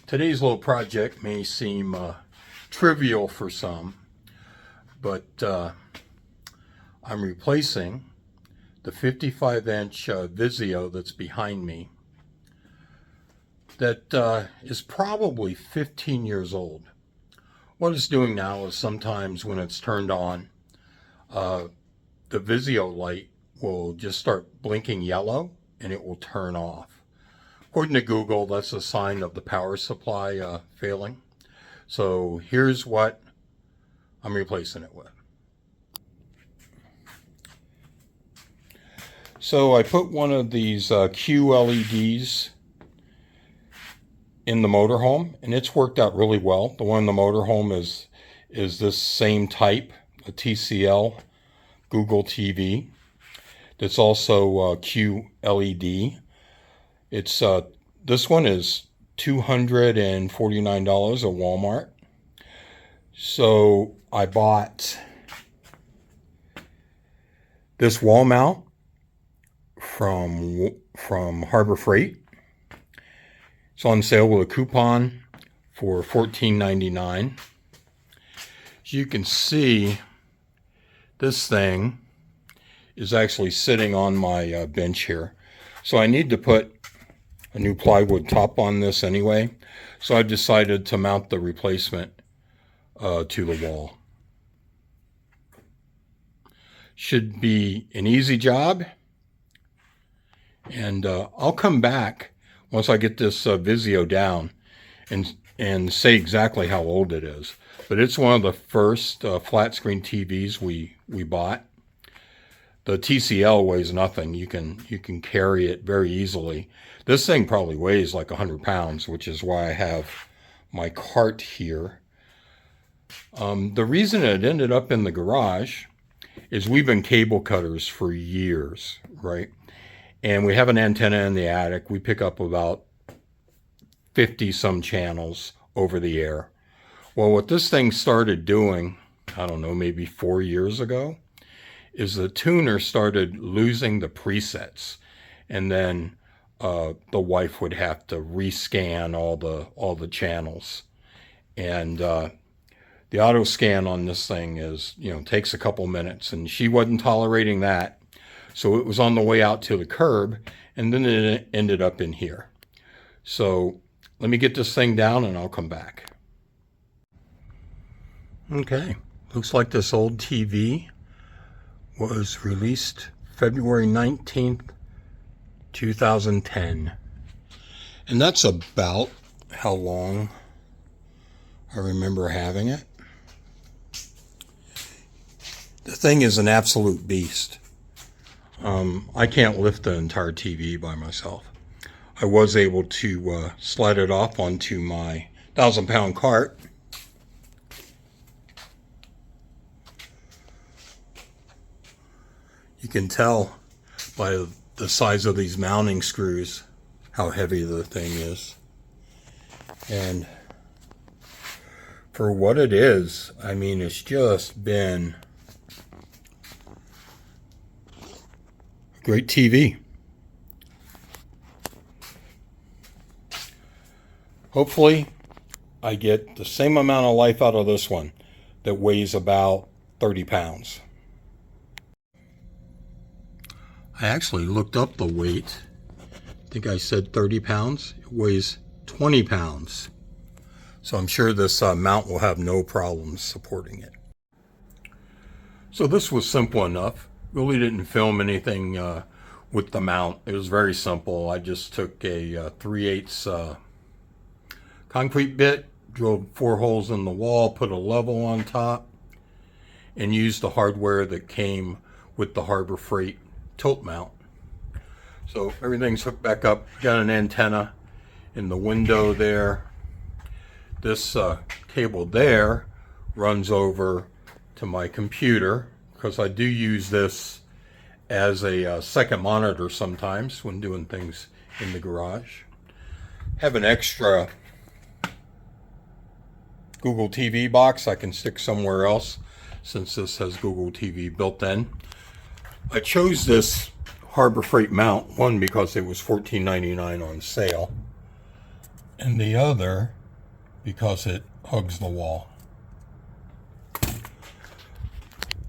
Today's little project may seem trivial for some, but I'm replacing the 55-inch Vizio that's behind me that is probably 15 years old. What it's doing now is sometimes when it's turned on, the Vizio light will just start blinking yellow and it will turn off. According to Google, that's a sign of the power supply failing. So here's what I'm replacing it with. So I put one of these QLEDs in the motorhome, and it's worked out really well. The one in the motorhome is this same type, a TCL Google TV. That's also QLED. It's this one is $249 at Walmart. So I bought this wall mount from Harbor Freight. It's on sale with a coupon for $14.99. As you can see, this thing is actually sitting on my bench here. So I need to put a new plywood top on this anyway. So I've decided to mount the replacement to the wall. Should be an easy job. And I'll come back once I get this Vizio down and say exactly how old it is. But it's one of the first flat screen TVs we bought. The TCL weighs nothing. You can carry it very easily. This thing probably weighs like 100 pounds, which is why I have my cart here. The reason it ended up in the garage is we've been cable cutters for years, right? And we have an antenna in the attic. We pick up about 50 some channels over the air. Well, what this thing started doing, I don't know, maybe 4 years ago, is the tuner started losing the presets, and then the wife would have to rescan all the channels. And the auto scan on this thing is, takes a couple minutes, and she wasn't tolerating that. So it was on the way out to the curb, and then it ended up in here. So let me get this thing down and I'll come back. Okay, looks like this old TV was released February 19th, 2010. And that's about how long I remember having it. The thing is an absolute beast. I can't lift the entire TV by myself. I was able to slide it off onto my 1,000-pound cart. You can tell by the size of these mounting screws how heavy the thing is. And for what it is, I mean, it's just been a great TV. Hopefully, I get the same amount of life out of this one that weighs about 30 pounds. I actually looked up the weight. I think I said 30 pounds. It weighs 20 pounds. So I'm sure this mount will have no problems supporting it. So this was simple enough. Really didn't film anything with the mount. It was very simple. I just took a 3/8 concrete bit, drilled 4 holes in the wall, put a level on top, and used the hardware that came with the Harbor Freight tilt mount. So everything's hooked back up. Got an antenna in the window there. This cable there runs over to my computer, because I do use this as a second monitor sometimes when doing things in the garage. Have an extra Google TV box I can stick somewhere else, since this has Google TV built in. I chose this Harbor Freight mount, one, because it was $14.99 on sale. and the other because it hugs the wall.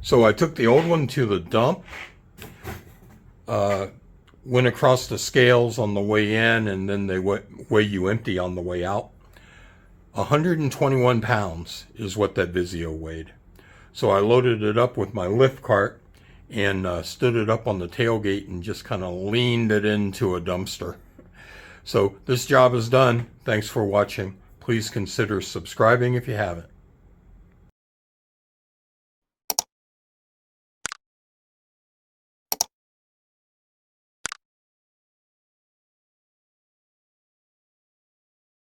So I took the old one to the dump, went across the scales on the way in, and then they weigh you empty on the way out. 121 pounds is what that Vizio weighed. So I loaded it up with my lift cart and stood it up on the tailgate and just kind of leaned it into a dumpster. So this job is done. Thanks for watching. Please consider subscribing if you haven't.